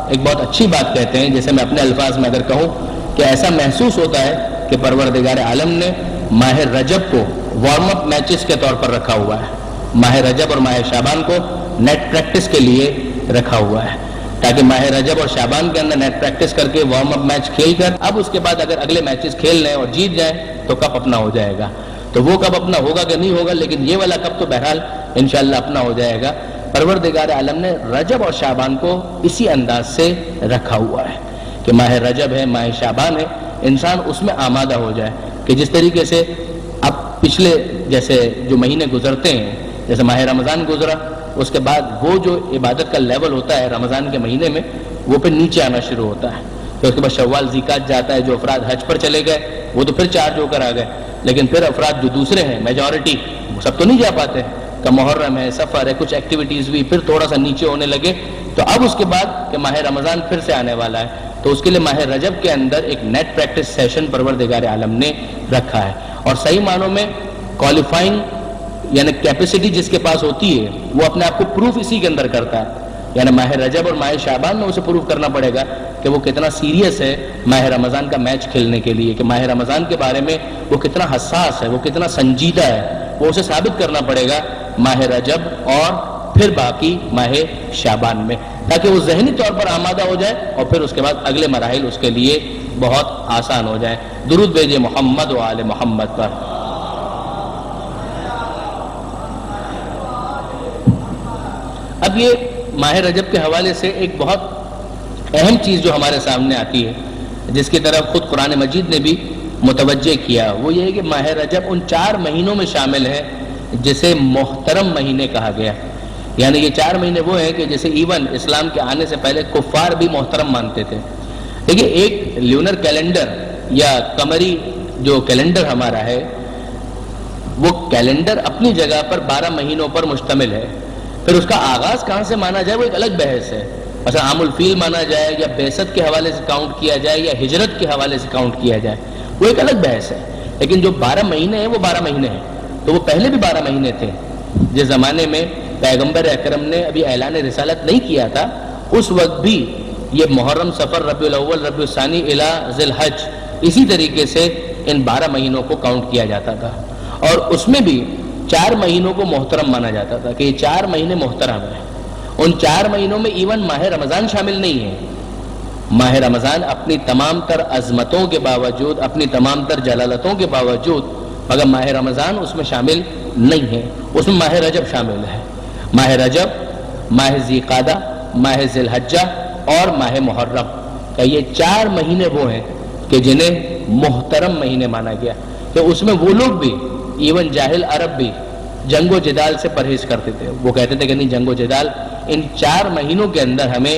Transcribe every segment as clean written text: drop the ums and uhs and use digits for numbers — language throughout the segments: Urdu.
ایک بہت اچھی بات کہتے ہیں، جیسے میں اپنے الفاظ میں اگر کہوں کہ ایسا محسوس ہوتا ہے کہ پروردگار عالم نے ماہ رجب کو وارم اپ میچز کے طور پر رکھا ہوا ہے، ماہ رجب اور ماہ شعبان کو نیٹ پریکٹس کے لیے رکھا ہوا ہے، تاکہ ماہ رجب اور شعبان کے اندر نیٹ پریکٹس کر کے وارم اپ میچ کھیل کر اب اس کے بعد اگر اگلے میچز کھیل لیں اور جیت جائیں تو کپ اپنا ہو جائے گا۔ تو وہ کپ اپنا ہوگا کہ نہیں ہوگا، لیکن یہ والا کپ تو بہرحال انشاءاللہ اپنا ہو جائے گا۔ پروردگار عالم نے رجب اور شعبان کو اسی انداز سے رکھا ہوا ہے کہ ماہ رجب ہے، ماہ شعبان ہے، انسان اس میں آمادہ ہو جائے کہ جس طریقے سے اب پچھلے جیسے جو مہینے گزرتے ہیں، جیسے ماہ رمضان گزرا، اس کے بعد وہ جو عبادت کا لیول ہوتا ہے رمضان کے مہینے میں وہ پھر نیچے آنا شروع ہوتا ہے، پھر اس کے بعد شوال ذیقات جاتا ہے، جو افراد حج پر چلے گئے وہ تو پھر چارج ہو کر آ گئے، لیکن پھر افراد جو دوسرے ہیں میجورٹی وہ سب تو نہیں جا پاتے، کہ محرم ہے، سفر ہے، کچھ ایکٹیویٹیز بھی پھر تھوڑا سا نیچے ہونے لگے۔ تو اب اس کے بعد کہ ماہ رمضان پھر سے آنے والا ہے، تو اس کے لیے ماہ رجب کے اندر ایک نیٹ پریکٹس سیشن پروردگار عالم نے رکھا ہے، اور صحیح معنوں میں کوالیفائنگ یعنی کیپیسٹی جس کے پاس ہوتی ہے وہ اپنے آپ کو پروف اسی کے اندر کرتا ہے، یعنی ماہ رجب اور ماہ شعبان میں اسے پروف کرنا پڑے گا کہ وہ کتنا سیریس ہے ماہ رمضان کا میچ کھیلنے کے لیے، کہ ماہ رمضان کے بارے میں وہ کتنا حساس ہے، وہ کتنا سنجیدہ ہے، وہ اسے ثابت کرنا پڑے گا ماہ رجب اور پھر باقی ماہ شعبان میں، تاکہ وہ ذہنی طور پر آمادہ ہو جائے اور پھر اس کے بعد اگلے مراحل اس کے لیے بہت آسان ہو جائیں۔ درود بھیجے محمد و آل محمد پر۔ اب یہ ماہ رجب کے حوالے سے ایک بہت اہم چیز جو ہمارے سامنے آتی ہے، جس کی طرف خود قرآن مجید نے بھی متوجہ کیا، وہ یہ ہے کہ ماہ رجب ان 4 مہینوں میں شامل ہے جسے محترم مہینے کہا گیا، یعنی یہ 4 مہینے وہ ہیں کہ جسے ایون اسلام کے آنے سے پہلے کفار بھی محترم مانتے تھے۔ دیکھیے ایک لیونر کیلنڈر یا قمری جو کیلنڈر ہمارا ہے، وہ کیلنڈر اپنی جگہ پر 12 مہینوں پر مشتمل ہے، پھر اس کا آغاز کہاں سے مانا جائے وہ ایک الگ بحث ہے، مثلا عام الفیل مانا جائے یا بعثت کے حوالے سے کاؤنٹ کیا جائے یا ہجرت کے حوالے سے کاؤنٹ کیا جائے، وہ ایک الگ بحث ہے، لیکن جو 12 مہینے ہیں وہ 12 مہینے ہیں، تو وہ پہلے بھی 12 مہینے تھے۔ جس زمانے میں پیغمبر اکرم نے ابھی اعلان رسالت نہیں کیا تھا، اس وقت بھی یہ محرم، صفر، ربیع الاول، ربیع الثانی الی ذی الحج اسی طریقے سے ان 12 مہینوں کو کاؤنٹ کیا جاتا تھا، اور اس میں بھی 4 مہینوں کو محترم مانا جاتا تھا کہ یہ 4 مہینے محترم ہیں۔ ان 4 مہینوں میں ایون ماہ رمضان شامل نہیں ہے۔ ماہ رمضان اپنی تمام تر عظمتوں کے باوجود، اپنی تمام تر جلالتوں کے باوجود، مگر ماہ رمضان اس میں شامل نہیں ہے، اس میں ماہ رجب شامل ہے۔ ماہ رجب، ماہ ذیقعدہ، ماہ ذی الحجہ اور ماہ محرم، کہ یہ 4 مہینے وہ ہیں کہ جنہیں محترم مہینے مانا گیا، کہ اس میں وہ لوگ بھی ایون جاہل عرب بھی جنگ و جدال سے پرہیز کرتے تھے، وہ کہتے تھے کہ نہیں، جنگ و جدال ان 4 مہینوں کے اندر ہمیں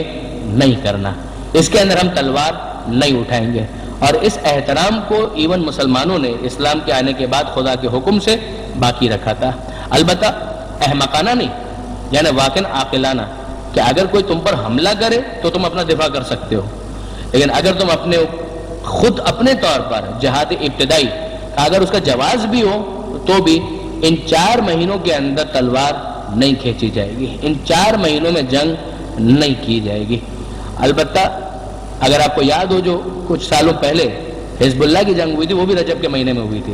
نہیں کرنا، اس کے اندر ہم تلوار نہیں اٹھائیں گے، اور اس احترام کو ایون مسلمانوں نے اسلام کے آنے کے بعد خدا کے حکم سے باقی رکھا تھا۔ البتہ احمقانہ نہیں، یعنی واقعاً عاقلانہ، کہ اگر کوئی تم پر حملہ کرے تو تم اپنا دفاع کر سکتے ہو، لیکن اگر تم خود اپنے طور پر جہاد ابتدائی اگر اس کا جواز بھی ہو تو بھی ان 4 مہینوں کے اندر تلوار نہیں کھینچی جائے گی، ان 4 مہینوں میں جنگ نہیں کی جائے گی۔ البتہ اگر آپ کو یاد ہو جو کچھ سالوں پہلے حزب اللہ کی جنگ ہوئی تھی، وہ بھی رجب کے مہینے میں ہوئی تھی،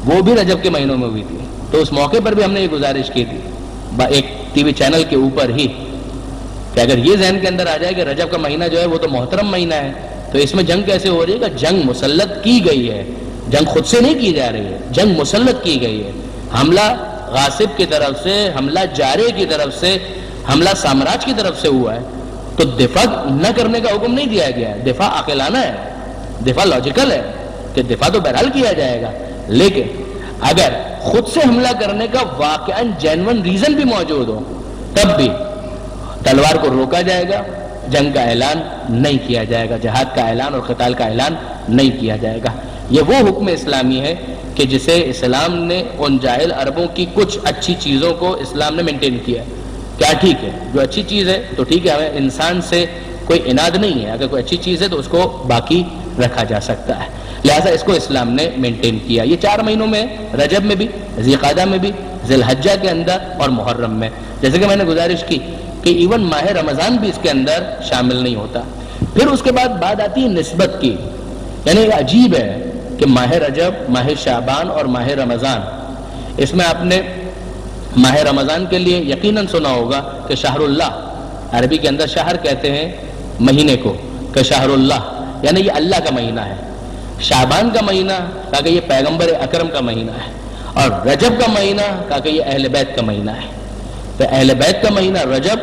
وہ بھی رجب کے مہینوں میں ہوئی تھی، تو اس موقع پر بھی ہم نے یہ گزارش کی تھی ایک ٹی وی چینل کے اوپر ہی کہ اگر یہ ذہن کے اندر آ جائے کہ رجب کا مہینہ جو ہے وہ تو محترم مہینہ ہے، تو اس میں جنگ کیسے ہو رہی ہے؟ کہ جنگ مسلط کی گئی ہے، جنگ خود سے نہیں کی جا رہی ہے، جنگ مسلط کی گئی ہے، حملہ غاصب کی طرف سے، حملہ جارے کی طرف سے، حملہ سامراج کی طرف سے ہوا ہے، تو دفاع نہ کرنے کا حکم نہیں دیا گیا ہے، دفاع عاقلانہ ہے، دفاع لاجیکل ہے کہ دفاع تو بہرحال کیا جائے گا، لیکن اگر خود سے حملہ کرنے کا واقعاً جینون ریزن بھی موجود ہو تب بھی تلوار کو روکا جائے گا، جنگ کا اعلان نہیں کیا جائے گا، جہاد کا اعلان اور قتال کا اعلان نہیں کیا جائے گا۔ یہ وہ حکم اسلامی ہے کہ جسے اسلام نے ان جاہل عربوں کی کچھ اچھی چیزوں کو اسلام نے مینٹین کیا۔ کیا ٹھیک ہے؟ جو اچھی چیز ہے تو ٹھیک ہے، ہمیں انسان سے کوئی اناد نہیں ہے، اگر کوئی اچھی چیز ہے تو اس کو باقی رکھا جا سکتا ہے، لہذا اس کو اسلام نے مینٹین کیا۔ یہ 4 مہینوں میں، رجب میں بھی، ذی القعدہ میں بھی، ذی الحجہ کے اندر اور محرم میں، جیسے کہ میں نے گزارش کی کہ ایون ماہ رمضان بھی اس کے اندر شامل نہیں ہوتا۔ پھر اس کے بعد بات آتی ہے نسبت کی، یعنی عجیب ہے کہ ماہ رجب، ماہ شعبان اور ماہ رمضان، اس میں آپ نے ماہ رمضان کے لیے یقیناً سنا ہوگا کہ شہر اللہ، عربی کے اندر شہر کہتے ہیں مہینے کو، کہ شہر اللہ یعنی یہ اللہ کا مہینہ ہے۔ شعبان کا مہینہ کہا کہ یہ پیغمبر اکرم کا مہینہ ہے، اور رجب کا مہینہ کہا کہ یہ اہل بیت کا مہینہ ہے۔ تو اہل بیت کا مہینہ رجب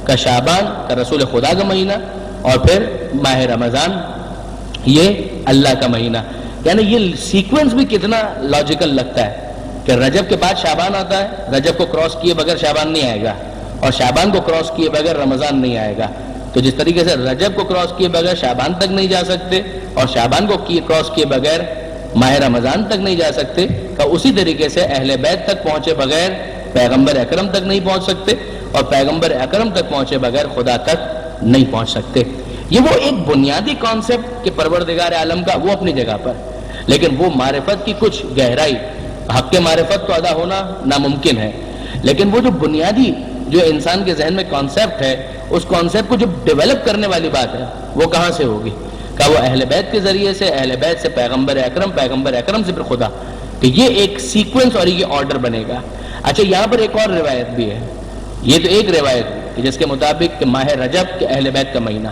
کا، شعبان کا رسول خدا کا مہینہ، اور پھر ماہ رمضان یہ اللہ کا مہینہ۔ یعنی یہ سیکوینس بھی کتنا لاجیکل لگتا ہے کہ رجب کے بعد شعبان آتا ہے، رجب کو کراس کیے بغیر شعبان نہیں آئے گا، اور شعبان کو کراس کیے بغیر رمضان نہیں آئے گا۔ تو جس طریقے سے رجب کو کراس کیے بغیر شعبان تک نہیں جا سکتے، اور شعبان کو کراس کیے بغیر ماہ رمضان تک نہیں جا سکتے، کہ اسی طریقے سے اہل بیت تک پہنچے بغیر پیغمبر اکرم تک نہیں پہنچ سکتے، اور پیغمبر اکرم تک پہنچے بغیر خدا تک نہیں پہنچ سکتے۔ یہ وہ ایک بنیادی کانسیپٹ کہ پروردگار عالم کا، وہ اپنی جگہ پر، لیکن وہ معرفت کی کچھ گہرائی، حق کے معرفت تو ادا ہونا ناممکن ہے، لیکن وہ جو بنیادی جو انسان کے ذہن میں کانسیپٹ ہے، اس کانسیپٹ کو جو ڈیولپ کرنے والی بات ہے وہ کہاں سے ہوگی؟ کہ وہ اہل بیت کے ذریعے سے، اہل بیت سے پیغمبر اکرم، پیغمبر اکرم سے پھر خدا، کہ یہ ایک سیکوینس اور یہ آرڈر بنے گا۔ اچھا، یہاں پر ایک اور روایت بھی ہے، یہ تو ایک روایت کہ جس کے مطابق کہ ماہ رجب کے اہل بیت کا مہینہ،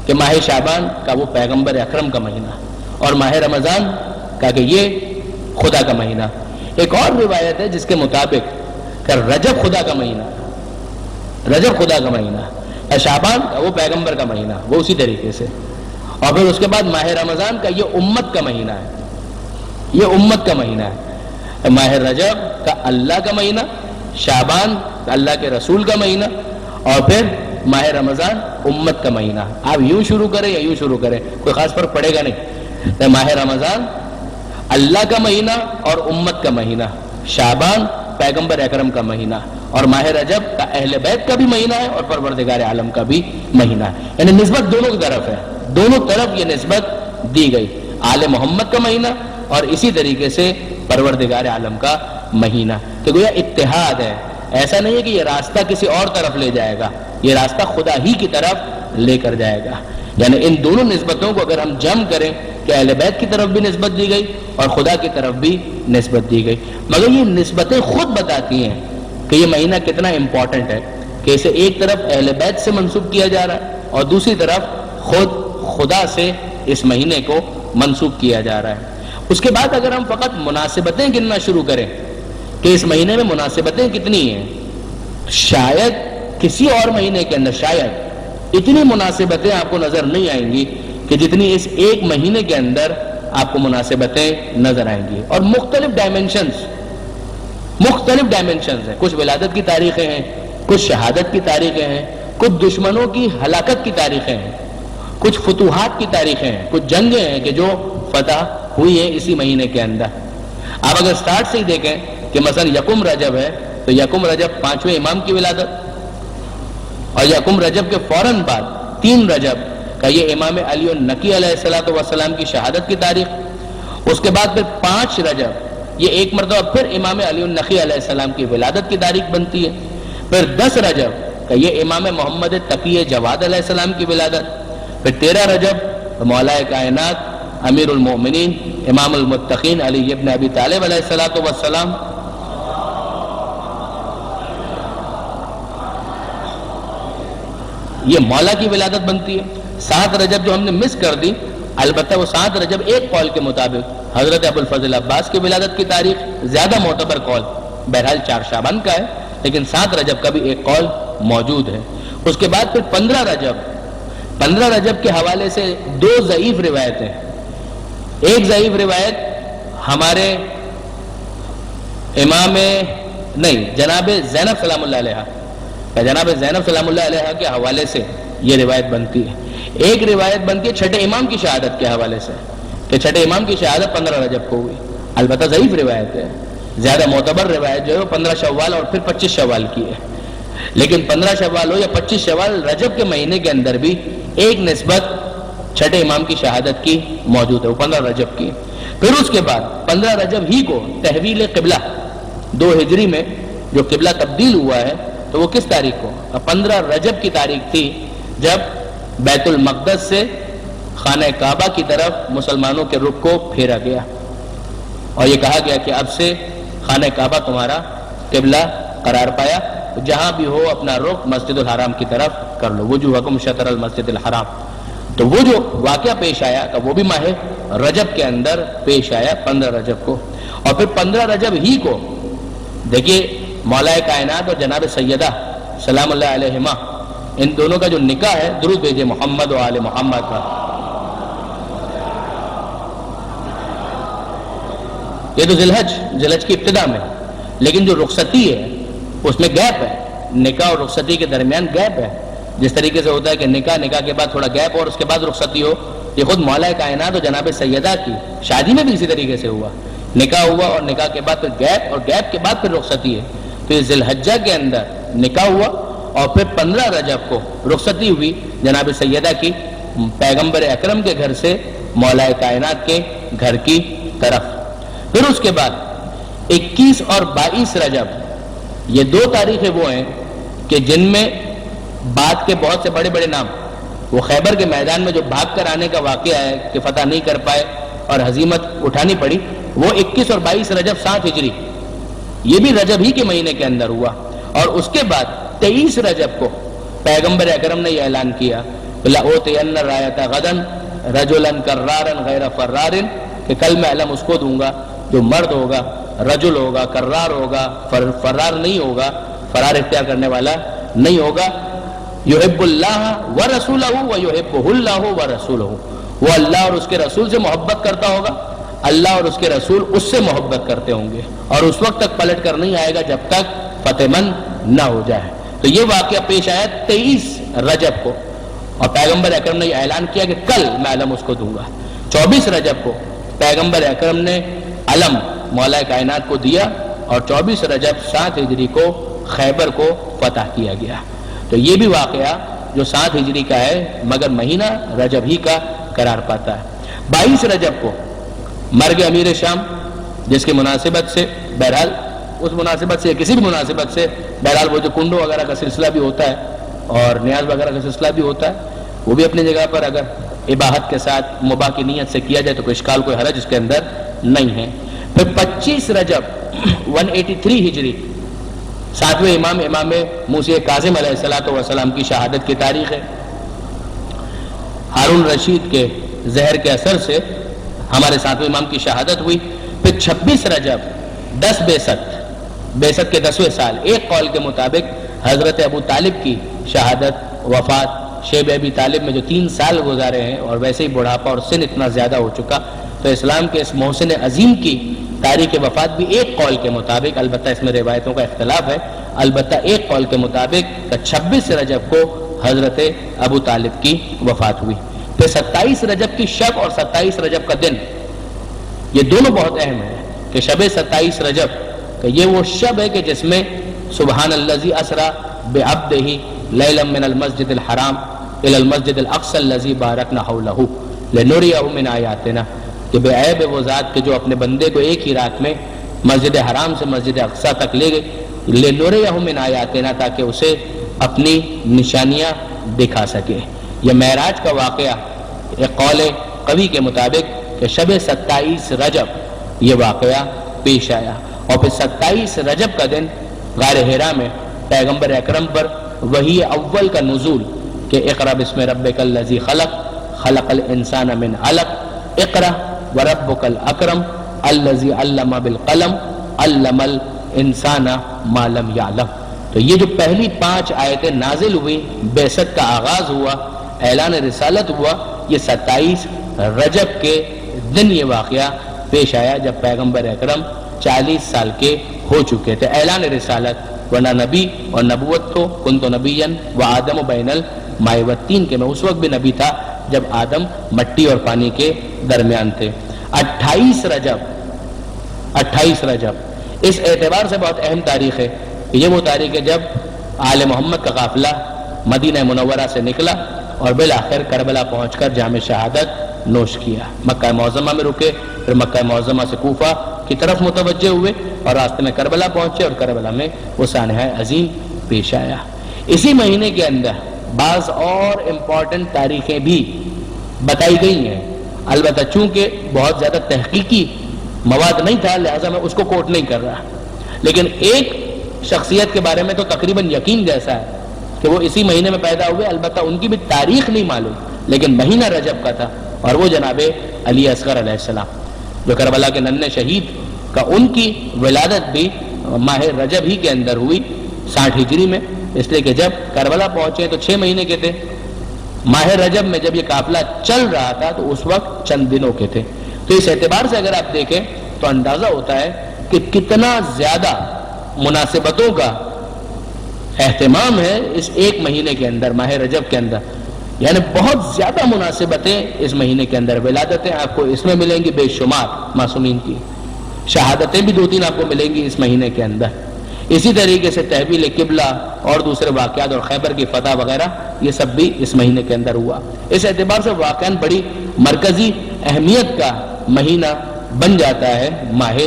کہ ماہ شعبان کا وہ پیغمبر اکرم کا مہینہ، اور ماہ رمضان کا کہ یہ خدا کا مہینہ۔ ایک اور روایت ہے جس کے مطابق کہ رجب خدا کا مہینہ، رجب خدا کا مہینہ، شعبان کا وہ پیغمبر کا مہینہ، وہ اسی طریقے سے، اور پھر اس کے بعد ماہ رمضان کا یہ امت کا مہینہ ہے، یہ امت کا مہینہ ہے۔ ماہ رجب کا اللہ کا مہینہ، شعبان کا اللہ کے رسول کا مہینہ، اور پھر ماہ رمضان امت کا مہینہ۔ آپ یوں شروع کریں یا یوں شروع کریں، کوئی خاص فرق پڑے گا نہیں۔ ماہ رمضان اللہ کا مہینہ اور امت کا مہینہ، شعبان پیغمبر اکرم کا مہینہ، اور ماہ رجب کا اہل بیت کا بھی مہینہ ہے اور پروردگار عالم کا بھی مہینہ ہے۔ یعنی نسبت دونوں کی طرف ہے، دونوں طرف یہ نسبت دی گئی، آل محمد کا مہینہ اور اسی طریقے سے پروردگار عالم کا مہینہ، کہ گویا اتحاد ہے۔ ایسا نہیں ہے کہ یہ راستہ کسی اور طرف لے جائے گا، یہ راستہ خدا ہی کی طرف لے کر جائے گا۔ یعنی ان دونوں نسبتوں کو اگر ہم جمع کریں کہ اہل بیت کی طرف بھی نسبت دی گئی اور خدا کی طرف بھی نسبت دی گئی، مگر یہ نسبتیں خود بتاتی ہیں کہ یہ مہینہ کتنا امپورٹنٹ ہے، کہ اسے ایک طرف اہل بیت سے منسوب کیا جا رہا ہے اور دوسری طرف خود خدا سے اس مہینے کو منسوب کیا جا رہا ہے۔ اس کے بعد اگر ہم فقط مناسبتیں گننا شروع کریں کہ اس مہینے میں مناسبتیں کتنی ہیں، شاید کسی اور مہینے کے اندر شاید اتنی مناسبتیں آپ کو نظر نہیں آئیں گی کہ جتنی اس ایک مہینے کے اندر آپ کو مناسبتیں نظر آئیں گی، اور مختلف ڈائمنشنز ہیں۔ کچھ ولادت کی تاریخیں ہیں، کچھ شہادت کی تاریخیں ہیں، کچھ دشمنوں کی ہلاکت کی تاریخیں ہیں، کچھ فتوحات کی تاریخیں ہیں، کچھ جنگیں ہیں کہ جو فتح ہوئی ہیں اسی مہینے کے اندر۔ آپ اگر سٹارٹ سے ہی دیکھیں کہ مثلا یکم رجب ہے تو یکم رجب 5ویں امام کی ولادت، اور یکم رجب کے فوراً بعد 3 رجب کا یہ امام علی النقی علیہ السلام کی شہادت کی تاریخ، اس کے بعد پھر 5 رجب یہ ایک مرتبہ پھر امام علی النقی علیہ السلام کی ولادت کی تاریخ بنتی ہے، پھر 10 رجب کا یہ امام محمد تقی جواد علیہ السلام کی ولادت، پھر 13 رجب مولا کائنات امیر المومنین امام المتقین علی ابن ابی طالب علیہ السلام، یہ مولا کی ولادت بنتی ہے۔ 7 رجب جو ہم نے مس کر دی، البتہ وہ 7 رجب ایک قول کے مطابق حضرت ابو الفضل عباس کی ولادت کی تاریخ، زیادہ معتبر قول بہرحال 4 شعبان کا ہے، لیکن 7 رجب کا بھی ایک قول موجود ہے۔ اس کے بعد پھر 15 رجب کے حوالے سے 2 ضعیف روایتیں، ایک ضعیف روایت ہمارے جناب زینب سلام اللہ علیہ، جناب زینب سلام اللہ علیہ کے حوالے سے یہ روایت بنتی ہے۔ ایک روایت بنتی ہے چھٹے امام کی شہادت کے حوالے سے کہ چھٹے امام کی شہادت 15 رجب کو ہوئی، البتہ ضعیف روایت ہے، زیادہ معتبر روایت جو ہے وہ 15 شوال اور پھر 25 شوال کی ہے، لیکن 15 شوال ہو یا 25 شوال، رجب کے مہینے کے اندر بھی ایک نسبت چھٹے امام کی شہادت کی موجود ہے، وہ 15 رجب کی۔ پھر اس کے بعد 15 رجب ہی کو تحویل قبلہ 2 ہجری میں جو قبلہ تبدیل ہوا ہے تو وہ کس تاریخ کو؟ 15 رجب کی تاریخ تھی جب بیت المقدس سے خانہ کعبہ کی طرف مسلمانوں کے رخ کو پھیرا گیا اور یہ کہا گیا کہ اب سے خانہ کعبہ تمہارا قبلہ قرار پایا، جہاں بھی ہو اپنا رخ مسجد الحرام کی طرف کر لو، وجوہکم شطر المسجد الحرام۔ تو وہ جو واقعہ پیش آیا کہ وہ بھی ماہ رجب کے اندر پیش آیا 15 رجب کو، اور پھر 15 رجب ہی کو دیکھیے مولا کائنات اور جناب سیدہ سلام اللہ علیہما ان دونوں کا جو نکاح ہے، درود بھیجے محمد و آل محمد کا، یہ تو ذی الحج کی ابتدا میں، لیکن جو رخصتی ہے اس میں گیپ ہے، نکاح اور رخصتی کے درمیان گیپ ہے۔ جس طریقے سے ہوتا ہے کہ نکاح کے بعد تھوڑا گیپ اور اس کے بعد رخصتی ہو، یہ خود مولا کائنات اور جناب سیدہ کی شادی میں بھی اسی طریقے سے ہوا، نکاح ہوا اور نکاح کے بعد پھر گیپ اور گیپ کے بعد پھر رخصتی ہے۔ پھر ذی الحجہ کے اندر نکاح ہوا اور پھر 15 رجب کو رخصتی ہوئی جناب سیدہ کی پیغمبر اکرم کے گھر سے مولا کائنات کے گھر کی طرف۔ پھر اس کے بعد 21 اور 22 رجب یہ دو تاریخیں وہ ہیں کہ جن میں بعد کے بہت سے بڑے بڑے نام، وہ خیبر کے میدان میں جو بھاگ کر آنے کا واقعہ ہے کہ فتح نہیں کر پائے اور ہزیمت اٹھانی پڑی، وہ 21 اور 22 رجب 7 ہجری، یہ بھی رجب ہی کے مہینے کے اندر ہوا۔ اور اس کے بعد 23 رجب کو پیغمبر اکرم نے یہ اعلان کیا لَأُوتِيَنَّ الرَّایَةَ غَدًا رَجُلًا كَرَّارًا غَیْرَ فَرَّارٍ، کہ کل میں علم اس کو دوں گا جو مرد ہوگا، رجل ہوگا، کرار ہوگا، فرار نہیں ہوگا، فرار اختیار کرنے والا نہیں ہوگا، یحب اللہ ورسولہ ویحبہ اللہ ورسولہ، وہ اللہ اور اس کے رسول سے محبت کرتا ہوگا، اللہ اور اس کے رسول اس سے محبت کرتے ہوں گے، اور اس وقت تک پلٹ کر نہیں آئے گا جب تک فتح مند نہ ہو جائے۔ تو یہ واقعہ پیش آیا 23 رجب کو، اور پیغمبر اکرم نے یہ اعلان کیا کہ کل میں علم اس کو دوں گا۔ 24 رجب کو پیغمبر اکرم نے علم مولا کائنات کو دیا، اور 24 رجب 7 ہجری کو خیبر کو فتح کیا گیا۔ تو یہ بھی واقعہ جو 7 ہجری کا ہے مگر مہینہ رجب ہی کا قرار پاتا ہے۔ 22 رجب کو مرگ امیر شام، جس کی مناسبت سے بہرحال اس مناسبت سے یا کسی بھی مناسبت سے بہرحال وہ جو کنڈوں وغیرہ کا سلسلہ بھی ہوتا ہے اور نیاز وغیرہ کا سلسلہ بھی ہوتا ہے، وہ بھی اپنی جگہ پر اگر اباحت کے ساتھ مباح کی نیت سے کیا جائے تو کوئی اشکال کوئی حرج اس کے اندر نہیں ہے۔ پھر 25 رجب 183 ہجری 7ویں امام موسی کاظم علیہ السلام کی شہادت کی تاریخ ہے۔ ہارون رشید کے زہر کے اثر سے ہمارے 7ویں امام کی شہادت ہوئی۔ پھر 26 رجب 10 بعثت کے 10ویں سال، ایک قول کے مطابق حضرت ابو طالب کی شہادت، وفات شیب ابی طالب میں جو 3 سال گزارے ہیں اور ویسے ہی بڑھاپا اور سن اتنا زیادہ ہو چکا، تو اسلام کے اس محسن عظیم کی تاریخ وفات بھی ایک قول کے مطابق، البتہ اس میں روایتوں کا اختلاف ہے، البتہ ایک قول کے مطابق 26 رجب کو حضرت ابو طالب کی وفات ہوئی۔ پھر 27 رجب کی شب اور 27 رجب کا دن، یہ دونوں بہت اہم ہیں کہ شب 27 رجب کہ یہ وہ شب ہے کہ جس میں سبحان الذی اسری بعبدہ لیلا من المسجد الحرام الی المسجد الاقصی الذی بارکنا حولہ لنریہ من آیاتنا، کہ بے عیب ہے وہ ذات کہ جو اپنے بندے کو ایک ہی رات میں مسجد حرام سے مسجد اقصی تک لے گئے، لنریہ من آیاتنا، تاکہ اسے اپنی نشانیاں دکھا سکے۔ یہ معراج کا واقعہ ایک قول قوی کے مطابق کہ شب 27 رجب یہ واقعہ پیش آیا، اور پھر 27 رجب کا دن غار حرا میں پیغمبر اکرم پر وحی اول کا نزول کہ اقرأ بسم ربک الذی خلق خلق الانسان من علق اقرأ وربک الاکرم الذی علم بالقلم علم الانسان ما لم یعلم۔ تو یہ جو پہلی 5 آیتیں نازل ہوئی، بعثت کا آغاز ہوا، اعلان رسالت ہوا، یہ 27 رجب کے دن یہ واقعہ پیش آیا جب پیغمبر اکرم 40 سال کے ہو چکے تھے۔ اعلان رسالت، ورنہ نبی اور نبوت تو کنت نبیا وآدم بین الماء والطین، کہ میں اس وقت بھی نبی تھا جب آدم مٹی اور پانی کے درمیان تھے۔ 28 رجب اس اعتبار سے بہت اہم تاریخ ہے کہ یہ وہ تاریخ ہے جب آل محمد کا قافلہ مدینہ منورہ سے نکلا اور بالآخر کربلا پہنچ کر جام شہادت نوش کیا۔ مکہ معظمہ میں رکے، پھر مکہ معظمہ سے کوفہ کی طرف متوجہ ہوئے اور راستے میں کربلا پہنچے، اور کربلا میں وہ سانحہ عظیم پیش آیا۔ اسی مہینے کے اندر بعض اور امپورٹنٹ تاریخیں بھی بتائی گئی ہیں، البتہ چونکہ بہت زیادہ تحقیقی مواد نہیں تھا لہذا میں اس کو کوٹ نہیں کر رہا، لیکن ایک شخصیت کے بارے میں تو تقریباً یقین جیسا ہے کہ وہ اسی مہینے میں پیدا ہوئے، البتہ ان کی بھی تاریخ نہیں معلوم لیکن مہینہ رجب کا تھا، اور وہ جناب علی اصغر علیہ السلام جو کربلا کے ننھے شہید کا، ان کی ولادت بھی ماہ رجب ہی کے اندر ہوئی 60 ہجری میں، اس لیے کہ جب کربلا پہنچے تو 6 مہینے کے تھے، ماہ رجب میں جب یہ قافلہ چل رہا تھا تو اس وقت چند دنوں کے تھے۔ تو اس اعتبار سے اگر آپ دیکھیں تو اندازہ ہوتا ہے کہ کتنا زیادہ مناسبتوں کا اہتمام ہے اس ایک مہینے کے اندر، ماہ رجب کے اندر، یعنی بہت زیادہ مناسبتیں اس مہینے کے اندر، ولادتیں آپ کو اس میں ملیں گی بے شمار معصومین کی، شہادتیں بھی 2-3 آپ کو ملیں گی اس مہینے کے اندر، اسی طریقے سے تحویل قبلہ اور دوسرے واقعات اور خیبر کی فتح وغیرہ یہ سب بھی اس مہینے کے اندر ہوا۔ اس اعتبار سے واقعاً بڑی مرکزی اہمیت کا مہینہ بن جاتا ہے ماہ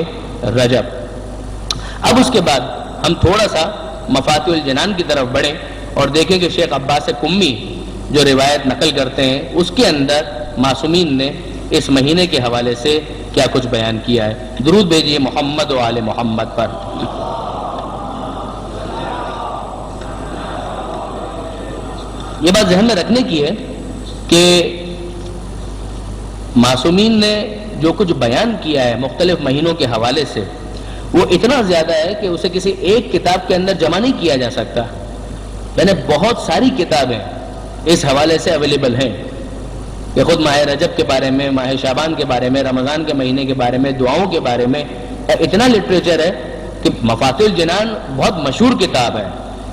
رجب۔ اب اس کے بعد ہم تھوڑا سا مفاتیح الجنان کی طرف بڑھیں اور دیکھیں کہ شیخ عباس قمی جو روایت نقل کرتے ہیں اس کے اندر معصومین نے اس مہینے کے حوالے سے کیا کچھ بیان کیا ہے۔ درود بھیجیے محمد و آل محمد پر۔ یہ بات ذہن میں رکھنے کی ہے کہ معصومین نے جو کچھ بیان کیا ہے مختلف مہینوں کے حوالے سے وہ اتنا زیادہ ہے کہ اسے کسی ایک کتاب کے اندر جمع نہیں کیا جا سکتا، یعنی بہت ساری کتابیں اس حوالے سے اویلیبل ہیں کہ خود ماہ رجب کے بارے میں، ماہ شعبان کے بارے میں، رمضان کے مہینے کے بارے میں، دعاؤں کے بارے میں اتنا لٹریچر ہے کہ مفاتیح الجنان بہت مشہور کتاب ہے،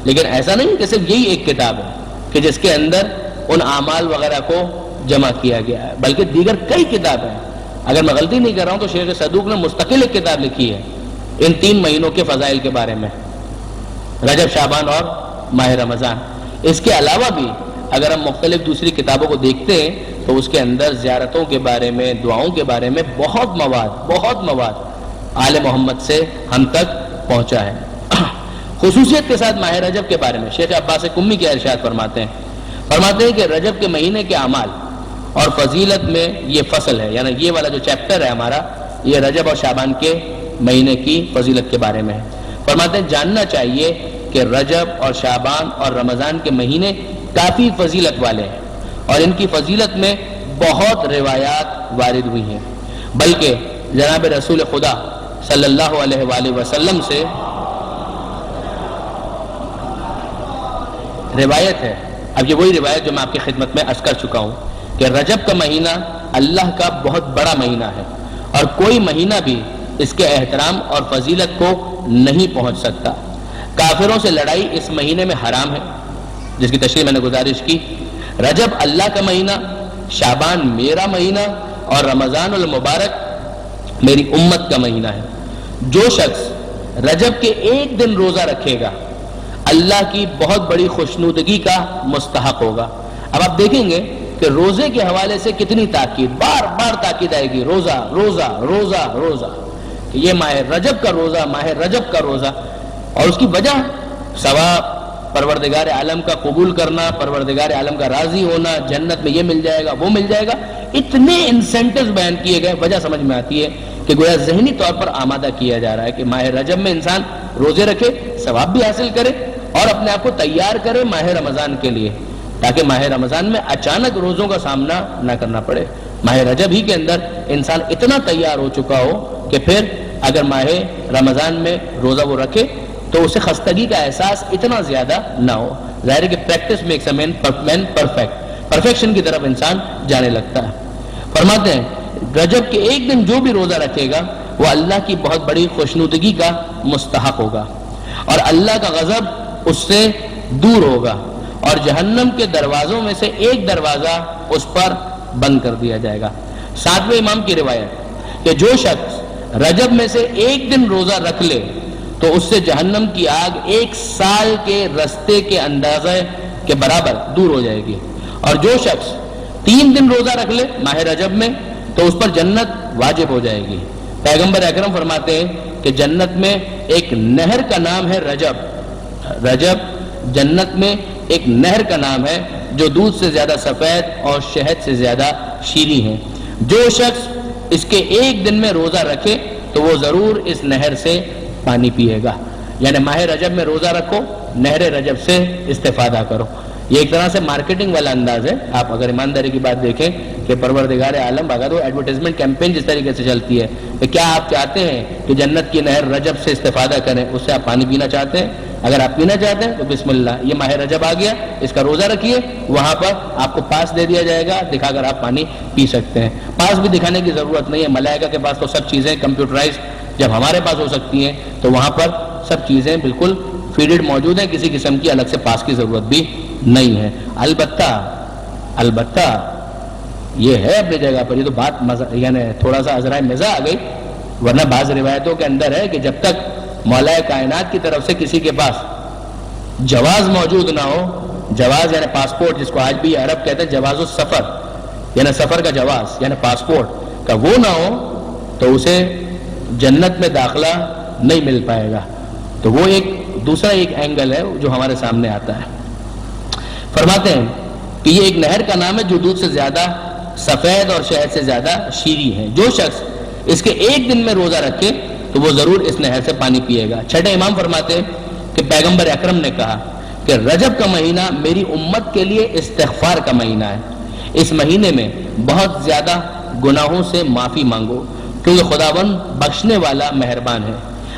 لیکن ایسا نہیں کہ صرف یہی ایک کتاب ہے کہ جس کے اندر ان اعمال وغیرہ کو جمع کیا گیا ہے، بلکہ دیگر کئی کتابیں ہیں۔ اگر میں غلطی نہیں کر رہا ہوں تو شیخ صدوق نے مستقل ایک کتاب لکھی ہے ان 3 مہینوں کے فضائل کے بارے میں، رجب، شعبان اور ماہ رمضان۔ اس کے علاوہ بھی اگر ہم مختلف دوسری کتابوں کو دیکھتے ہیں تو اس کے اندر زیارتوں کے بارے میں، دعاؤں کے بارے میں بہت مواد آل محمد سے ہم تک پہنچا ہے۔ خصوصیت کے ساتھ ماہ رجب کے بارے میں شیخ عباس قمی کے ارشاد فرماتے ہیں کہ رجب کے مہینے کے اعمال اور فضیلت میں یہ فصل ہے، یعنی یہ والا جو چیپٹر ہے ہمارا، یہ رجب اور شعبان کے مہینے کی فضیلت کے بارے میں ہے۔ فرماتے ہیں جاننا چاہیے کہ رجب اور شعبان اور رمضان کے مہینے کافی فضیلت والے ہیں اور ان کی فضیلت میں بہت روایات وارد ہوئی ہیں، بلکہ جناب رسول خدا صلی اللہ علیہ وآلہ وسلم سے روایت ہے، اب یہ وہی روایت جو میں آپ کی خدمت میں عرض کر چکا ہوں کہ رجب کا مہینہ اللہ کا بہت بڑا مہینہ ہے اور کوئی مہینہ بھی اس کے احترام اور فضیلت کو نہیں پہنچ سکتا۔ کافروں سے لڑائی اس مہینے میں حرام ہے، جس کی تشریح میں نے گزارش کی۔ رجب اللہ کا مہینہ، شعبان میرا مہینہ اور رمضان المبارک میری امت کا مہینہ ہے۔ جو شخص رجب کے ایک دن روزہ رکھے گا اللہ کی بہت بڑی خوشنودگی کا مستحق ہوگا۔ اب آپ دیکھیں گے کہ روزے کے حوالے سے کتنی تاکید، بار بار تاکید آئے گی، روزہ روزہ روزہ روزہ، کہ یہ ماہ رجب کا روزہ، ماہ رجب کا روزہ، اور اس کی وجہ ثواب، پروردگار عالم کا قبول کرنا، پروردگار عالم کا راضی ہونا، جنت میں یہ مل جائے گا وہ مل جائے گا، اتنے انسینٹیوز بیان کیے گئے، وجہ سمجھ میں آتی ہے کہ گویا ذہنی طور پر آمادہ کیا جا رہا ہے کہ ماہ رجب میں انسان روزے رکھے، ثواب بھی حاصل کرے اور اپنے آپ کو تیار کرے ماہ رمضان کے لیے، تاکہ ماہ رمضان میں اچانک روزوں کا سامنا نہ کرنا پڑے۔ ماہ رجب ہی کے اندر انسان اتنا تیار ہو چکا ہو کہ پھر اگر ماہ رمضان میں روزہ وہ رکھے تو اسے خستگی کا احساس اتنا زیادہ نہ ہو۔ ظاہر ہے کہ practice makes a man perfect, perfection کی طرف انسان جانے لگتا ہے۔ فرماتے ہیں رجب کے ایک دن جو بھی روزہ رکھے گا وہ اللہ کی بہت بڑی خوشنودگی کا مستحق ہوگا اور اللہ کا غضب اس سے دور ہوگا اور جہنم کے دروازوں میں سے ایک دروازہ اس پر بند کر دیا جائے گا۔ 7ویں امام کی روایت کہ جو شخص رجب میں سے ایک دن روزہ رکھ لے تو اس سے جہنم کی آگ 1 سال کے رستے کے اندازے کے برابر دور ہو جائے گی، اور جو شخص 3 دن روزہ رکھ لے ماہ رجب میں تو اس پر جنت واجب ہو جائے گی۔ پیغمبر اکرم فرماتے ہیں کہ جنت میں ایک نہر کا نام ہے رجب جنت میں ایک نہر کا نام ہے جو دودھ سے زیادہ سفید اور شہد سے زیادہ شیریں ہے. جو شخص اس کے ایک دن میں روزہ رکھے تو وہ ضرور اس نہر سے پانی پیے گا. یعنی ماہ رجب میں روزہ رکھو, نہر رجب سے استفادہ کرو. یہ ایک طرح سے مارکیٹنگ والا انداز ہے. آپ اگر ایمانداری کی بات دیکھیں کہ پروردگار عالم اگر وہ ایڈورٹائزمنٹ کیمپین جس طریقے سے چلتی ہے کہ کیا آپ چاہتے ہیں کہ جنت کی نہر رجب سے استفادہ کریں, اس سے آپ پانی پینا چاہتے ہیں؟ اگر آپ پینا چاہتے ہیں تو بسم اللہ, یہ ماہ رجب آ گیا, اس کا روزہ رکھیے, وہاں پر آپ کو پاس دے دیا جائے گا, دکھا کر آپ پانی پی سکتے ہیں. پاس بھی دکھانے کی ضرورت نہیں ہے, ملائکہ کے پاس تو سب چیزیں کمپیوٹرائز, جب ہمارے پاس ہو سکتی ہیں تو وہاں پر سب چیزیں بالکل فیڈڈ موجود ہیں, کسی قسم کی الگ سے پاس کی ضرورت بھی نہیں ہے. البتہ یہ ہے اپنی جگہ پر, یہ تو بات یعنی تھوڑا سا عذرائے مزاح آ گئی, ورنہ بعض روایتوں کے اندر ہے کہ جب تک مولا کائنات کی طرف سے کسی کے پاس جواز موجود نہ ہو, جواز یعنی پاسپورٹ, جس کو آج بھی عرب کہتے ہیں جواز السفر, یعنی سفر کا جواز یعنی پاسپورٹ کا وہ نہ ہو تو اسے جنت میں داخلہ نہیں مل پائے گا. تو وہ ایک دوسرا ایک اینگل ہے جو ہمارے سامنے آتا ہے. فرماتے ہیں کہ یہ ایک نہر کا نام ہے جو دودھ سے زیادہ سفید اور شہد سے زیادہ شیریں ہے. جو شخص اس کے ایک دن میں روزہ رکھے تو وہ ضرور اس نہر سے پانی پیے گا. چھٹے امام فرماتے ہیں کہ پیغمبر اکرم نے کہا کہ رجب کا مہینہ میری امت کے لیے استغفار کا مہینہ ہے. اس مہینے میں بہت زیادہ گناہوں سے معافی مانگو کیونکہ خداوند بخشنے والا مہربان ہے.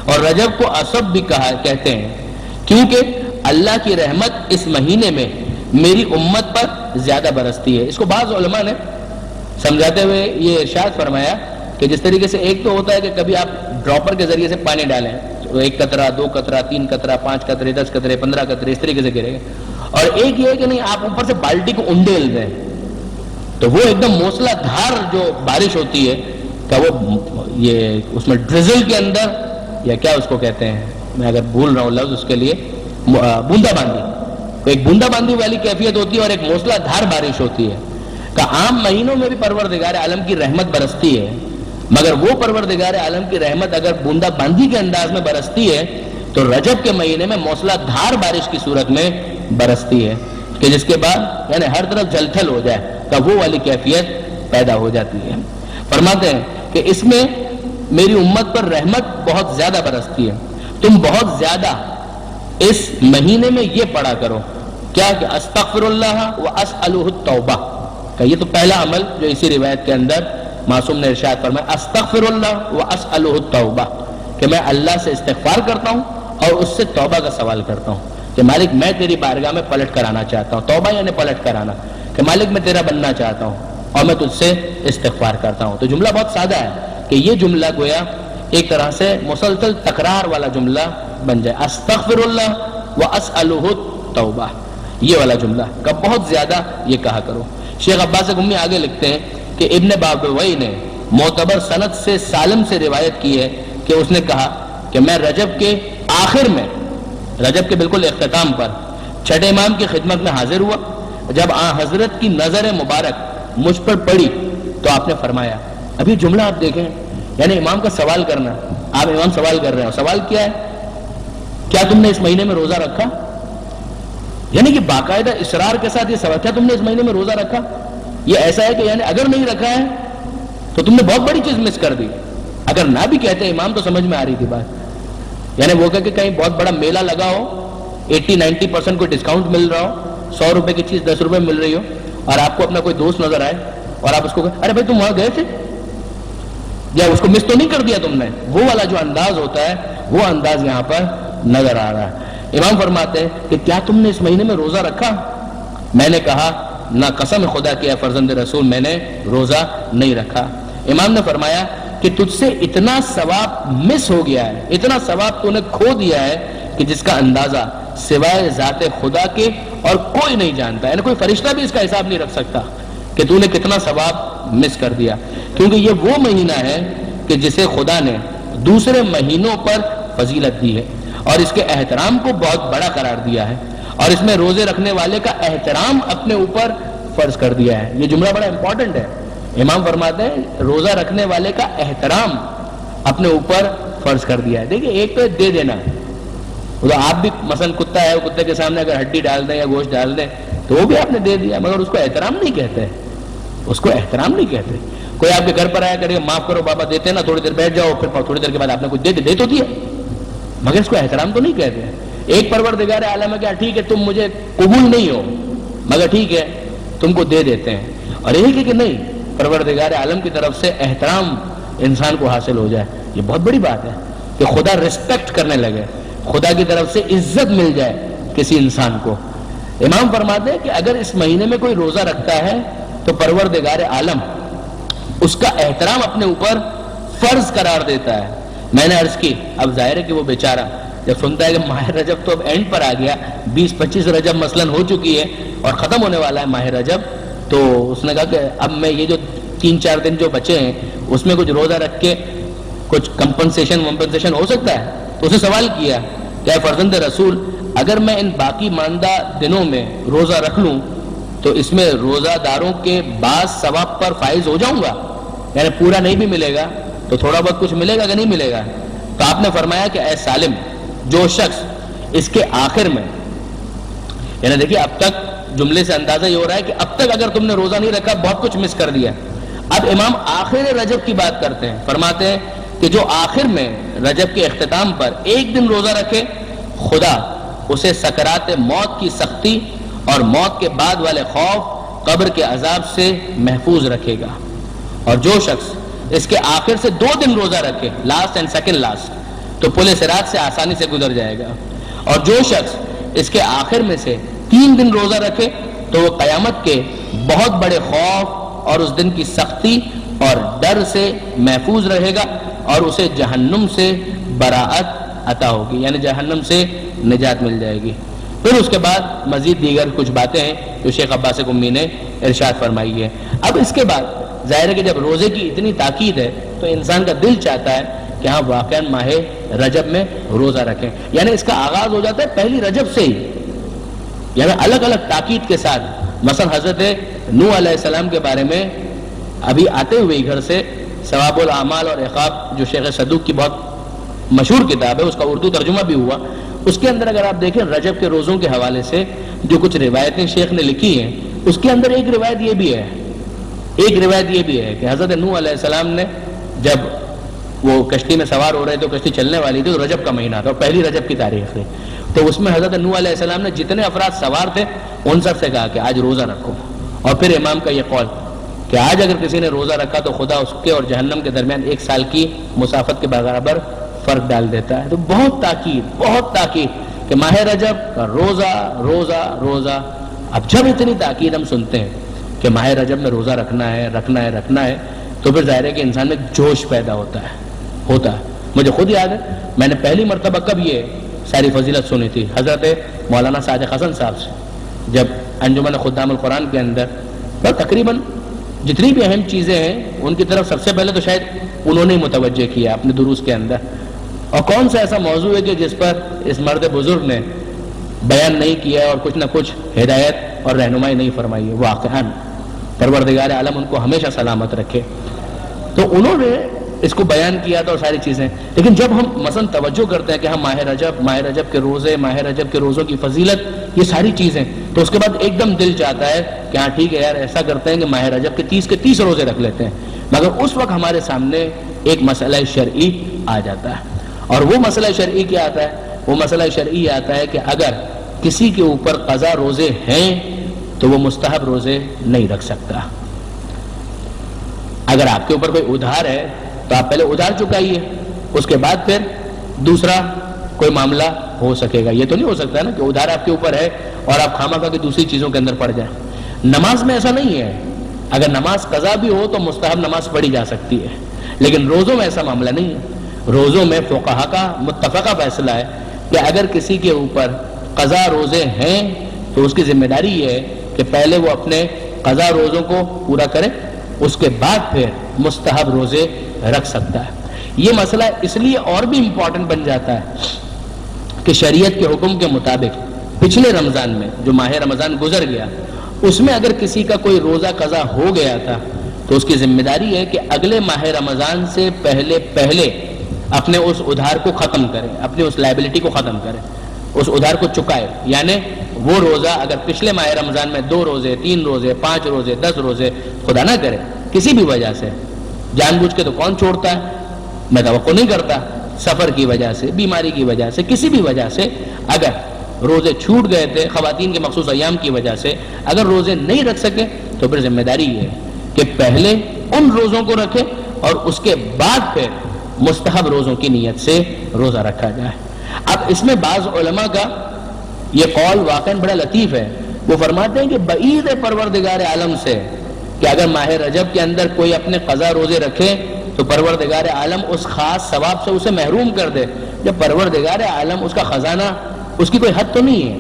اور رجب کو اسب بھی کہتے ہیں کیونکہ اللہ کی رحمت اس مہینے میں میری امت پر زیادہ برستی ہے. اس کو بعض علماء نے سمجھاتے ہوئے یہ ارشاد فرمایا کہ جس طریقے سے ایک تو ہوتا ہے کہ کبھی آپ ڈراپر کے ذریعے سے پانی ڈالیں, تو 1 قطرہ 2 قطرہ 3 قطرہ 5 قطرے 10 قطرے 15 قطرے اس طریقے سے گرے گا, اور ایک یہ ہے کہ نہیں آپ اوپر سے بالٹی کو انڈیل دیں تو وہ ایک دم موسلا دھار جو بارش ہوتی ہے کہ وہ یہ اس میں ڈرزل کے اندر یا کیا اس کو کہتے ہیں, میں اگر بھول رہا ہوں لفظ اس کے لیے, بوندا باندی, ایک بوندا باندی والی کیفیت ہوتی ہے اور ایک موسلا دھار بارش ہوتی ہے. کہ عام مہینوں میں بھی پروردگار عالم کی رحمت برستی ہے, مگر وہ پروردگار عالم کی رحمت اگر بوندا باندی کے انداز میں برستی ہے تو رجب کے مہینے میں موسلا دھار بارش کی صورت میں برستی ہے کہ جس کے بعد یعنی ہر طرف جل تھل ہو جائے کہ وہ والی کیفیت پیدا ہو جاتی ہے. فرماتے ہیں کہ اس میں میری امت پر رحمت بہت زیادہ برستی ہے. تم بہت زیادہ اس مہینے میں یہ پڑھا کرو کیا کہ استغفر اللہ واسألہ التوبہ, کہ یہ تو پہلا عمل جو اسی روایت کے اندر معصوم نے ارشاد فرمایا, استغفر اللہ واسألہ التوبہ, کہ میں اللہ سے استغفار کرتا ہوں اور اس سے توبہ کا سوال کرتا ہوں کہ مالک میں تیری بارگاہ میں پلٹ کر آنا چاہتا ہوں. توبہ یعنی پلٹ کر آنا, کہ مالک میں تیرا بننا چاہتا ہوں اور میں تجھ سے استغفار کرتا ہوں. تو جملہ بہت سادہ ہے کہ یہ جملہ گویا ایک طرح سے مسلسل تکرار والا جملہ بن جائے, استغفر اللہ واسألہ التوبہ, یہ والا جملہ کہ بہت زیادہ یہ کہا کرو. شیخ عباس گمی آگے لکھتے ہیں کہ ابن بابوئی نے معتبر سند سے سالم سے روایت کی ہے کہ اس نے کہا کہ میں رجب کے آخر میں, رجب کے بالکل اختتام پر چھٹے امام کی خدمت میں حاضر ہوا. جب حضرت کی نظر مبارک مجھ پر پڑی تو آپ نے فرمایا, ابھی جملہ آپ دیکھیں یعنی امام کا سوال کرنا, آپ امام سوال کر رہے ہو, سوال کیا ہے, کیا تم نے اس مہینے میں روزہ رکھا؟ یعنی کہ باقاعدہ اصرار کے ساتھ یہ سوال, کیا تم نے اس مہینے میں روزہ رکھا؟ یہ ایسا ہے کہ یعنی اگر نہیں رکھا ہے تو تم نے بہت بڑی چیز مس کر دی. اگر نہ بھی کہتے امام تو سمجھ میں آ رہی تھی بات, یعنی وہ کہ کہیں بہت بڑا میلہ لگا ہو, 80-90% کوئی ڈسکاؤنٹ مل رہا ہو, 100 روپے کی چیز 10 روپے مل رہی ہو, اور آپ کو اپنا کوئی دوست نظر آئے اور آپ اس کو کہیں ارے بھائی تم وہاں گئے تھے, یا اس کو مس تو نہیں کر دیا تم نے, وہ والا جو انداز ہوتا ہے وہ انداز یہاں پر نظر آ رہا ہے. امام فرماتے ہیں کہ کیا تم نے اس مہینے میں روزہ رکھا؟ میں نے کہا نہ, قسم خدا کی اے فرزند رسول میں نے روزہ نہیں رکھا. امام نے فرمایا کہ تجھ سے اتنا ثواب مس ہو گیا ہے, اتنا ثواب تو نے کھو دیا ہے کہ جس کا اندازہ سوائے ذات خدا کے اور کوئی نہیں جانتا, یعنی کوئی فرشتہ بھی اس کا حساب نہیں رکھ سکتا کہ تو نے کتنا ثواب مس کر دیا. کیونکہ یہ وہ مہینہ ہے کہ جسے خدا نے دوسرے مہینوں پر فضیلت دی ہے اور اس کے احترام کو بہت بڑا قرار دیا ہے, اور اس میں روزے رکھنے والے کا احترام اپنے اوپر فرض کر دیا ہے. یہ جملہ بڑا امپورٹنٹ ہے. امام فرماتے ہیں روزہ رکھنے والے کا احترام اپنے اوپر فرض کر دیا ہے. دیکھیں ایک تو دے دینا, وہ تو آپ بھی مثلا کتا ہے، کتے کے سامنے اگر ہڈی ڈال دیں یا گوشت ڈال دیں تو وہ بھی آپ نے دے دیا، مگر اس کو احترام نہیں کہتے، اس کو احترام نہیں کہتے۔ کوئی آپ کے گھر پر آیا کرے معاف کرو بابا دیتے نا، تھوڑی دیر بیٹھ جاؤ، پھر تھوڑی دیر کے بعد آپ نے کچھ دے تو دیا، مگر اس کو احترام تو نہیں کہتے۔ ایک پروردگار عالم ہے کہ ٹھیک ہے تم مجھے قبول نہیں ہو مگر ٹھیک ہے تم کو دے دیتے ہیں، اور ایک ہے کہ نہیں پروردگار عالم کی طرف سے احترام انسان کو حاصل ہو جائے، یہ بہت بڑی بات ہے کہ خدا رسپیکٹ کرنے لگے، خدا کی طرف سے عزت مل جائے کسی انسان کو۔ امام فرماتے ہیں کہ اگر اس مہینے میں کوئی روزہ رکھتا ہے تو پروردگار عالم اس کا احترام اپنے اوپر فرض قرار دیتا ہے۔ میں نے عرض کی اب ظاہر ہے کہ وہ بیچارہ جب سنتا ہے کہ ماہ رجب تو اب اینڈ پر آ گیا، 20-25 رجب مثلاً ہو چکی ہے اور ختم ہونے والا ہے ماہ رجب، تو اس نے کہا کہ اب میں یہ جو 3-4 دن جو بچے ہیں اس میں کچھ روزہ رکھ کے کچھ کمپنسیشن ہو سکتا ہے؟ تو اسے سوال کیا کہ اے فرزند رسول، اگر میں ان باقی ماندہ دنوں میں روزہ رکھ لوں تو اس میں روزہ داروں کے بعض ثواب پر فائز ہو جاؤں گا؟ یعنی پورا نہیں بھی ملے گا تو تھوڑا بہت کچھ ملے گا کہ نہیں ملے گا؟ تو آپ نے فرمایا کہ اے سالم، جو شخص اس کے آخر میں، یعنی دیکھیے اب تک جملے سے اندازہ یہ ہو رہا ہے کہ اب تک اگر تم نے روزہ نہیں رکھا بہت کچھ مس کر دیا۔ اب امام آخر رجب کی بات کرتے ہیں، فرماتے ہیں کہ جو آخر میں رجب کے اختتام پر ایک دن روزہ رکھے، خدا اسے سکرات موت کی سختی اور موت کے بعد والے خوف، قبر کے عذاب سے محفوظ رکھے گا۔ اور جو شخص اس کے آخر سے 2 دن روزہ رکھے، لاسٹ اینڈ سیکنڈ لاسٹ، تو پل صراط سے آسانی سے گزر جائے گا۔ اور جو شخص اس کے آخر میں سے 3 دن روزہ رکھے تو وہ قیامت کے بہت بڑے خوف اور اس دن کی سختی اور ڈر سے محفوظ رہے گا، اور اسے جہنم سے براعت عطا ہوگی، یعنی جہنم سے نجات مل جائے گی۔ پھر اس کے بعد مزید دیگر کچھ باتیں ہیں جو شیخ عباس قمی نے ارشاد فرمائی ہے۔ اب اس کے بعد ظاہر ہے کہ جب روزے کی اتنی تاکید ہے تو انسان کا دل چاہتا ہے کہ ہاں واقعاً ماہ رجب میں روزہ رکھیں، یعنی اس کا آغاز ہو جاتا ہے پہلی رجب سے ہی، یعنی الگ الگ تاکید کے ساتھ۔ مثلا حضرت نوح علیہ السلام کے بارے میں ابھی آتے ہوئے گھر سے ثواب الاعمال اور عقاب جو شیخ صدوق کی بہت مشہور کتاب ہے، اس کا اردو ترجمہ بھی ہوا، اس کے اندر اگر آپ دیکھیں رجب کے روزوں کے حوالے سے جو کچھ روایتیں شیخ نے لکھی ہیں، اس کے اندر ایک روایت یہ بھی ہے کہ حضرت نوح علیہ السلام نے جب وہ کشتی میں سوار ہو رہے تھے، کشتی چلنے والی تھی، تو رجب کا مہینہ تھا اور پہلی رجب کی تاریخ تھی، تو اس میں حضرت نوح علیہ السلام نے جتنے افراد سوار تھے ان سب سے کہا کہ آج روزہ رکھو۔ اور پھر امام کا یہ قول کہ آج اگر کسی نے روزہ رکھا تو خدا اس کے اور جہنم کے درمیان 1 سال کی مسافت کے برابر فرق ڈال دیتا ہے۔ تو بہت تاکید کہ ماہ رجب کا روزہ۔ اب جب اتنی تاکید ہم سنتے ہیں کہ ماہ رجب میں روزہ رکھنا ہے تو پھر ظاہر ہے کہ انسان میں جوش پیدا ہوتا ہے۔ مجھے خود یاد ہے میں نے پہلی مرتبہ کب یہ ساری فضیلت سنی تھی، حضرت مولانا صادق حسن صاحب سے، جب انجمن خدام القرآن کے اندر تقریباً جتنی بھی اہم چیزیں ہیں ان کی طرف سب سے پہلے تو شاید انہوں نے متوجہ کیا اپنے دروس کے اندر، اور کون سا ایسا موضوع ہے کہ جس پر اس مرد بزرگ نے بیان نہیں کیا اور کچھ نہ کچھ ہدایت اور رہنمائی نہیں فرمائی ہے۔ واقعاً پروردگار عالم ان کو ہمیشہ سلامت رکھے، تو انہوں نے اس کو بیان کیا تھا اور ساری چیزیں۔ لیکن جب ہم مثلا توجہ کرتے ہیں کہ ہم ماہ رجب کے روزے، ماہ رجب کے روزوں کی فضیلت، یہ ساری چیزیں، تو اس کے بعد ایک دم دل چاہتا ہے کہ ہاں ٹھیک ہے یار ایسا کرتے ہیں کہ ماہ رجب کے 30 روزے رکھ لیتے ہیں، مگر اس وقت ہمارے سامنے ایک مسئلہ شرعی آ جاتا ہے، اور وہ مسئلہ شرعی کیا آتا ہے؟ وہ مسئلہ شرعی آتا ہے کہ اگر کسی کے اوپر قضا روزے ہیں تو وہ مستحب روزے نہیں رکھ سکتا۔ اگر آپ کے اوپر کوئی ادھار ہے تو آپ پہلے ادھار چکائیے، اس کے بعد پھر دوسرا کوئی معاملہ ہو سکے گا۔ یہ تو نہیں ہو سکتا نا کہ ادھار آپ کے اوپر ہے اور آپ خواہ کے دوسری چیزوں کے اندر پڑ جائیں۔ نماز میں ایسا نہیں ہے، اگر نماز قضا بھی ہو تو مستحب نماز پڑھی جا سکتی ہے، لیکن روزوں میں ایسا معاملہ نہیں ہے۔ روزوں میں فقہا کا متفقہ فیصلہ ہے کہ اگر کسی کے اوپر قضا روزے ہیں تو اس کی ذمہ داری یہ ہے کہ پہلے وہ اپنے قضا روزوں کو پورا کرے، اس کے بعد پھر مستحب روزے رکھ سکتا ہے۔ یہ مسئلہ اس لیے اور بھی امپورٹنٹ بن جاتا ہے کہ شریعت کے حکم کے مطابق پچھلے رمضان میں جو ماہ رمضان گزر گیا، اس میں اگر کسی کا کوئی روزہ قضا ہو گیا تھا تو اس کی ذمہ داری ہے کہ اگلے ماہ رمضان سے پہلے اپنے اس ادھار کو ختم کرے، اپنی اس لائبلٹی کو ختم کرے۔ اس ادھار کو چکائے، یعنی وہ روزہ اگر پچھلے ماہ رمضان میں 2 روزے 3 روزے 5 روزے 10 روزے خدا نہ کرے کسی بھی وجہ سے، جان بوجھ کے تو کون چھوڑتا ہے، میں توقع نہیں کرتا، سفر کی وجہ سے، بیماری کی وجہ سے، کسی بھی وجہ سے اگر روزے چھوٹ گئے تھے، خواتین کے مخصوص ایام کی وجہ سے اگر روزے نہیں رکھ سکے تو پھر ذمہ داری یہ ہے کہ پہلے ان روزوں کو رکھے اور اس کے بعد پھر مستحب روزوں کی نیت سے روزہ رکھا جائے۔ اب اس میں بعض علماء کا یہ قول واقعاً بڑا لطیف ہے، وہ فرماتے ہیں کہ بعید ہے پروردگار عالم سے کہ اگر ماہ رجب کے اندر کوئی اپنے قضا روزے رکھے تو پروردگار عالم اس خاص ثواب سے اسے محروم کر دے، جب پروردگار عالم اس کا خزانہ، اس کی کوئی حد تو نہیں ہے،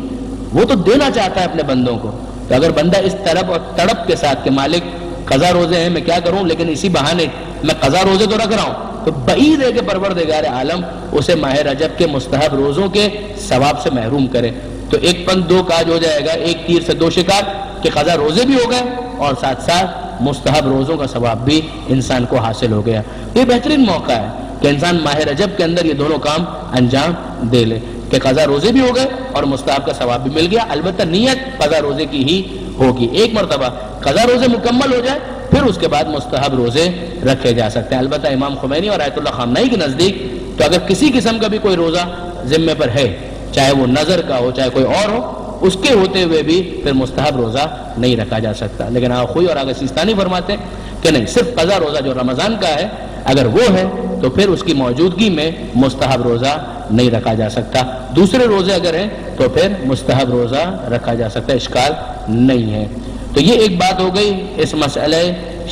وہ تو دینا چاہتا ہے اپنے بندوں کو، تو اگر بندہ اس طرف اور تڑپ کے ساتھ کہ مالک قضا روزے ہیں میں کیا کروں لیکن اسی بہانے میں قضا روزے تو رکھ رہا ہوں، تو بعید ہے کہ پروردگار عالم اسے ماہ رجب کے مستحب روزوں کے ثواب سے محروم کرے۔ تو ایک پن دو کاج ہو جائے گا، ایک تیر سے دو شکار، کہ قضا روزے بھی ہو گئے اور ساتھ ساتھ مستحب روزوں کا ثواب بھی انسان کو حاصل ہو گیا۔ یہ بہترین موقع ہے کہ انسان ماہ رجب کے اندر یہ دونوں کام انجام دے لے کہ قضا روزے بھی ہو گئے اور مستحب کا ثواب بھی مل گیا، البتہ نیت قضا روزے کی ہی ہوگی۔ ایک مرتبہ قضا روزے مکمل ہو جائے پھر اس کے بعد مستحب روزے رکھے جا سکتے ہیں۔ البتہ امام خمینی اور آیت اللہ خامنائی کے نزدیک تو اگر کسی قسم کا بھی کوئی روزہ ذمے پر ہے، چاہے وہ نظر کا ہو چاہے کوئی اور ہو، اس کے ہوتے ہوئے بھی پھر مستحب روزہ نہیں رکھا جا سکتا۔ لیکن آخوئی اور آگے سیستانی فرماتے ہیں کہ نہیں، صرف قضا روزہ جو رمضان کا ہے اگر وہ ہے تو پھر اس کی موجودگی میں مستحب روزہ نہیں رکھا جا سکتا، دوسرے روزے اگر ہیں تو پھر مستحب روزہ رکھا جا سکتا ہے، اشکال نہیں ہے۔ تو یہ ایک بات ہو گئی اس مسئلہ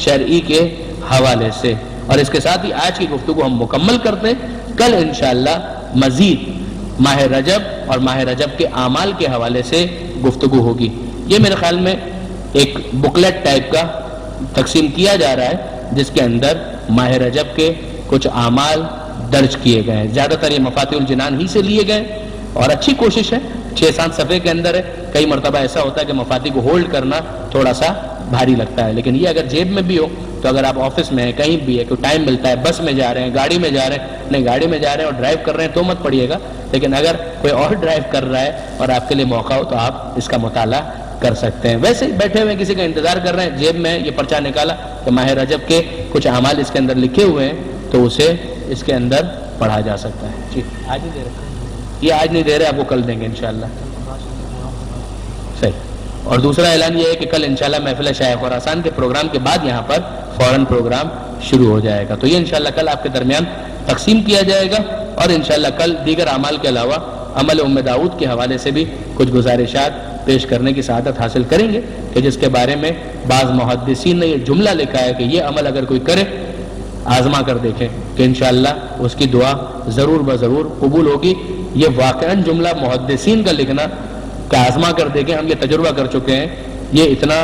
شرعی کے حوالے سے، اور اس کے ساتھ ہی آج کی گفتگو ہم مکمل کرتے ہیں۔ کل انشاءاللہ مزید ماہ رجب اور ماہ رجب کے اعمال کے حوالے سے گفتگو ہوگی۔ یہ میرے خیال میں ایک بکلیٹ ٹائپ کا تقسیم کیا جا رہا ہے جس کے اندر ماہ رجب کے کچھ اعمال درج کیے گئے ہیں، زیادہ تر یہ مفاتیح الجنان ہی سے لیے گئے اور اچھی کوشش ہے، 6-7 صفحے کے اندر ہے۔ کئی مرتبہ ایسا ہوتا ہے کہ مفاتیح کو ہولڈ کرنا تھوڑا سا بھاری لگتا ہے، لیکن یہ اگر جیب میں بھی ہو تو اگر آپ آفس میں ہیں کہیں بھی ہے، کوئی ٹائم ملتا ہے، بس میں جا رہے ہیں، گاڑی میں جا رہے ہیں، نہیں گاڑی میں جا رہے ہیں اور ڈرائیو کر رہے ہیں تو مت پڑھیے گا، لیکن اگر کوئی اور ڈرائیو کر رہا ہے اور آپ کے لیے موقع ہو تو آپ اس کا مطالعہ کر سکتے ہیں۔ ویسے ہی بیٹھے ہوئے کسی کا انتظار کر رہے ہیں، جیب میں یہ پرچہ نکالا کہ ماہ رجب کے کچھ اعمال اس کے اندر لکھے ہوئے ہیں تو اسے اس کے اندر پڑھا جا سکتا ہے۔ جی آج نہیں دے رہے، یہ آج نہیں دے رہے، آپ کو کل دیں گے انشاءاللہ۔ صحیح۔ اور دوسرا اعلان یہ ہے کہ کل انشاءاللہ محفل شیخ خراسان کے پروگرام کے بعد یہاں پر فوراً پروگرام شروع ہو جائے گا، تو یہ انشاءاللہ کل آپ کے درمیان تقسیم کیا جائے گا، اور انشاءاللہ کل دیگر اعمال کے علاوہ عمل ام داؤد کے حوالے سے بھی کچھ گزارشات پیش کرنے کی سعادت حاصل کریں گے کہ جس کے بارے میں بعض محدثین نے یہ جملہ لکھا ہے کہ یہ عمل اگر کوئی کرے آزما کر دیکھیں کہ انشاءاللہ اس کی دعا ضرور بضرور قبول ہوگی۔ یہ واقعاً جملہ محدثین کا لکھنا کہ آزما کر دیکھیں، ہم یہ تجربہ کر چکے ہیں، یہ اتنا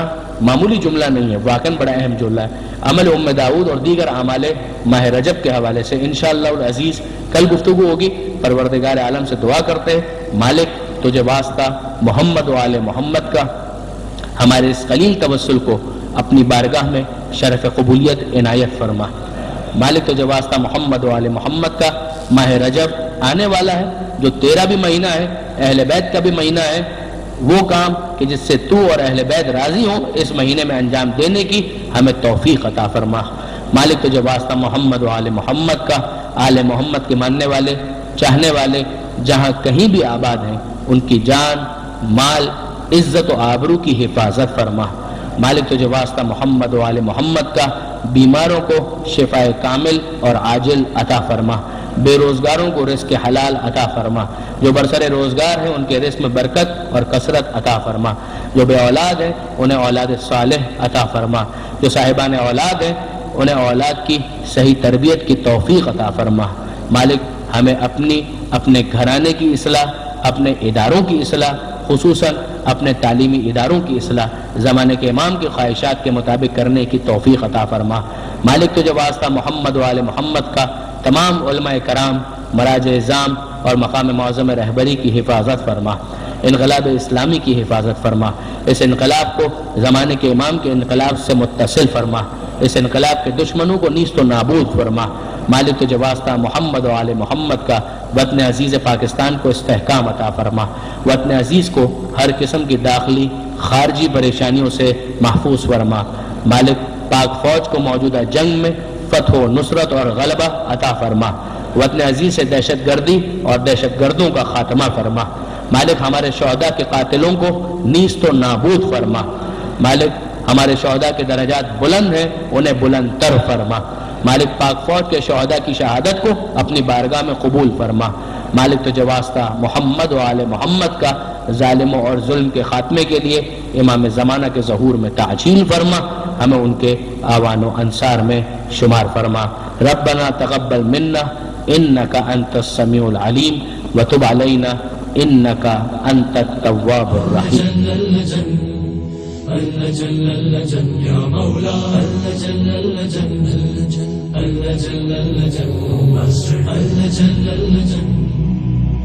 معمولی جملہ نہیں ہے، واقعاً بڑا اہم جملہ ہے۔ عمل ام داؤد اور دیگر اعمال ماہ رجب کے حوالے سے انشاءاللہ العزیز کل گفتگو ہوگی۔ پروردگار عالم سے دعا کرتے ہیں، مالک تجھے واسطہ محمد و آل محمد کا ہمارے اس قلیل توسل کو اپنی بارگاہ میں شرف قبولیت عنایت فرما۔ مالک تجھے واسطہ محمد و آل محمد کا ماہ رجب آنے والا ہے جو تیرا بھی مہینہ ہے، اہل بیت کا بھی مہینہ ہے، وہ کام کہ جس سے تو اور اہل بیت راضی ہوں اس مہینے میں انجام دینے کی ہمیں توفیق عطا فرما۔ مالک تجھے واسطہ محمد و آل محمد کا، آل محمد کے ماننے والے چاہنے والے جہاں کہیں بھی آباد ہیں ان کی جان مال عزت و آبرو کی حفاظت فرما۔ مالک تجھے واسطہ محمد و آل محمد کا بیماروں کو شفاء کامل اور عاجل عطا فرما، بے روزگاروں کو رزق حلال عطا فرما، جو برسر روزگار ہیں ان کے رزق میں برکت اور کثرت عطا فرما، جو بے اولاد ہیں انہیں اولاد صالح عطا فرما، جو صاحبان اولاد ہیں انہیں اولاد کی صحیح تربیت کی توفیق عطا فرما۔ مالک ہمیں اپنے گھرانے کی اصلاح، اپنے اداروں کی اصلاح، خصوصاً اپنے تعلیمی اداروں کی اصلاح زمانے کے امام کی خواہشات کے مطابق کرنے کی توفیق عطا فرما۔ مالک تجھے واسطہ محمد و آل محمد کا تمام علماء کرام، مراجع اعظام اور مقام معظم رہبری کی حفاظت فرما، انقلاب اسلامی کی حفاظت فرما، اس انقلاب کو زمانے کے امام کے انقلاب سے متصل فرما، اس انقلاب کے دشمنوں کو نیست و نابود فرما۔ مالک تجھے واسطہ محمد و آل محمد کا وطن عزیز پاکستان کو استحکام عطا فرما۔ وطن عزیز کو ہر قسم کی داخلی خارجی پریشانیوں سے محفوظ فرما۔ مالک پاک فوج کو موجودہ جنگ میں فتح و نصرت اور غلبہ عطا فرما۔ وطن عزیز سے دہشت گردی اور دہشت گردوں کا خاتمہ فرما۔ مالک ہمارے شہداء کے قاتلوں کو نیست و نابود فرما۔ مالک ہمارے شہداء کے درجات بلند ہیں، انہیں بلند تر فرما۔ مالک پاک فوج کے شہداء کی شہادت کو اپنی بارگاہ میں قبول فرما۔ مالک تجھے واسطہ محمد و آل محمد کا ظالموں اور ظلم کے خاتمے کے لیے امام زمانہ کے ظہور میں تعجیل فرما، ہمیں ان کے آوان و انصار میں شمار فرما۔ ربنا تقبل منا انک انت السمیع العلیم وتب علینا انک انت التواب الرحیم۔ اللجن اللجن يا مولا اللجن اللجن اللجن اللجن اللجن اللجن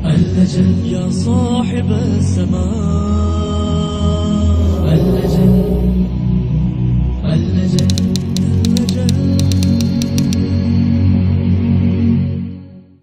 اللجن يا صاحب السماء اللجن اللجن